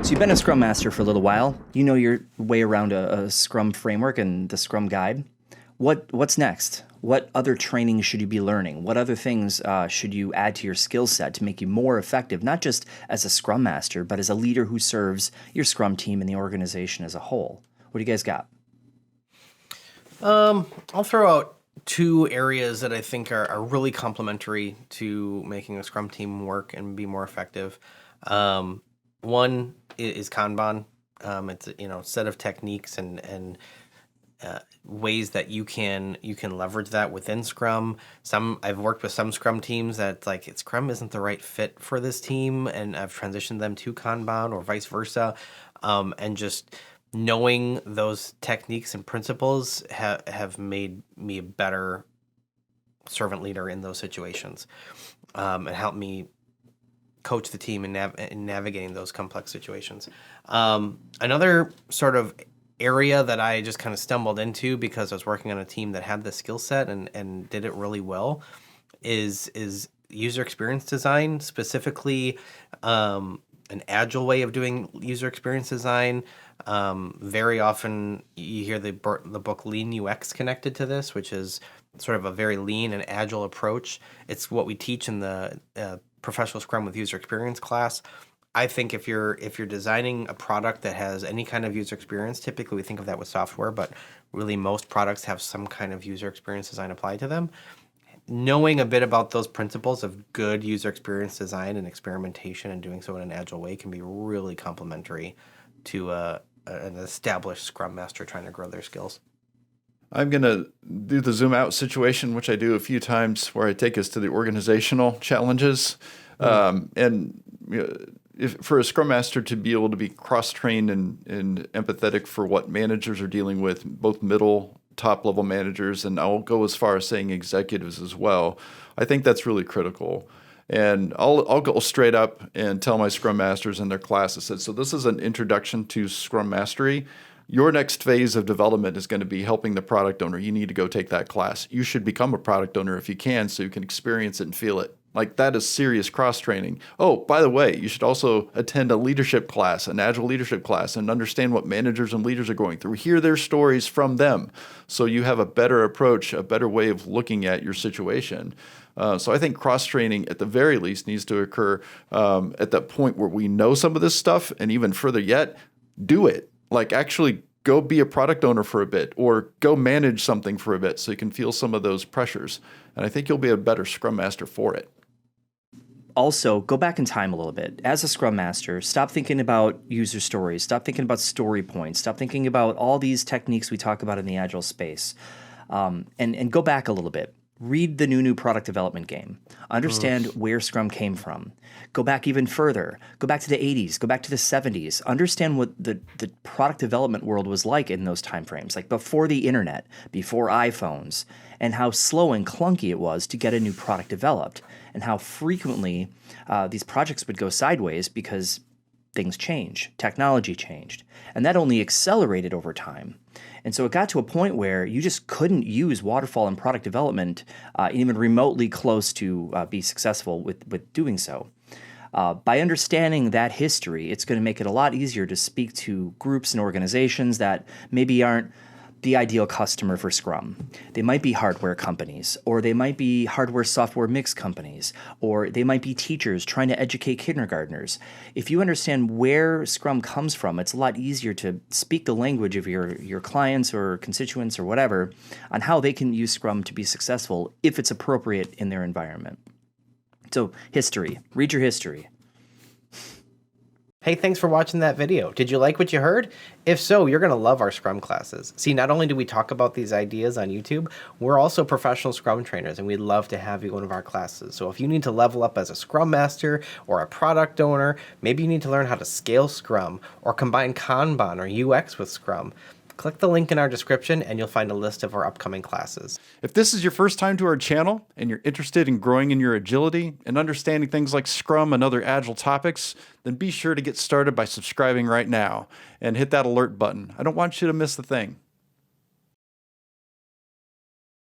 So you've been a Scrum Master for a little while. You know your way around a Scrum framework and the Scrum guide. What's next? What other training should you be learning? What other things should you add to your skill set to make you more effective, not just as a Scrum Master, but as a leader who serves your Scrum team and the organization as a whole? What do you guys got? I'll throw out two areas that I think are really complementary to making a Scrum team work and be more effective. One is Kanban. It's a set of techniques and ways that you can leverage that within Scrum. I've worked with some Scrum teams that Scrum isn't the right fit for this team, and I've transitioned them to Kanban or vice versa. And just knowing those techniques and principles have made me a better servant leader in those situations, and helped me coach the team in navigating those complex situations. Another sort of area that I just kind of stumbled into because I was working on a team that had the skill set and did it really well is user experience design, specifically an agile way of doing user experience design. Very often you hear the book Lean UX connected to this, which is sort of a very lean and agile approach. It's what we teach in the Professional Scrum with User Experience class. I think if you're designing a product that has any kind of user experience, typically we think of that with software, but really most products have some kind of user experience design applied to them. Knowing a bit about those principles of good user experience design and experimentation and doing so in an agile way can be really complementary to an established Scrum Master trying to grow their skills. I'm going to do the zoom out situation, which I do a few times, where I take us to the organizational challenges. For a Scrum Master to be able to be cross-trained and empathetic for what managers are dealing with, both middle, top-level managers, and I'll go as far as saying executives as well, I think that's really critical. And I'll go straight up and tell my Scrum Masters in their classes, so this is an introduction to Scrum Mastery. Your next phase of development is going to be helping the product owner. You need to go take that class. You should become a product owner if you can, so you can experience it and feel it. Like, that is serious cross-training. Oh, by the way, you should also attend a leadership class, an agile leadership class, and understand what managers and leaders are going through. Hear their stories from them so you have a better approach, a better way of looking at your situation. So I think cross-training, at the very least, needs to occur at that point where we know some of this stuff, and even further yet, do it. Like, actually go be a product owner for a bit, or go manage something for a bit so you can feel some of those pressures. And I think you'll be a better Scrum Master for it. Also, go back in time a little bit. As a Scrum Master, stop thinking about user stories. Stop thinking about story points. Stop thinking about all these techniques we talk about in the Agile space. And go back a little bit. Read the new product development game. Understand where Scrum came from. Go back even further. Go back to the 80s. Go back to the 70s. Understand what the product development world was like in those timeframes, like before the internet, before iPhones, and how slow and clunky it was to get a new product developed, and how frequently these projects would go sideways because things change, technology changed, and that only accelerated over time. And so it got to a point where you just couldn't use waterfall in product development even remotely close to be successful with doing so. By understanding that history, it's going to make it a lot easier to speak to groups and organizations that maybe aren't the ideal customer for Scrum. They might be hardware companies, or they might be hardware-software mix companies, or they might be teachers trying to educate kindergartners. If you understand where Scrum comes from, it's a lot easier to speak the language of your clients or constituents or whatever on how they can use Scrum to be successful if it's appropriate in their environment. So, history. Read your history. Hey, thanks for watching that video. Did you like what you heard? If so, you're going to love our Scrum classes. See, not only do we talk about these ideas on YouTube, we're also professional Scrum trainers, and we'd love to have you in one of our classes. So if you need to level up as a Scrum Master or a product owner, maybe you need to learn how to scale Scrum or combine Kanban or UX with Scrum, click the link in our description and you'll find a list of our upcoming classes. If this is your first time to our channel and you're interested in growing in your agility and understanding things like Scrum and other Agile topics, then be sure to get started by subscribing right now and hit that alert button. I don't want you to miss the thing.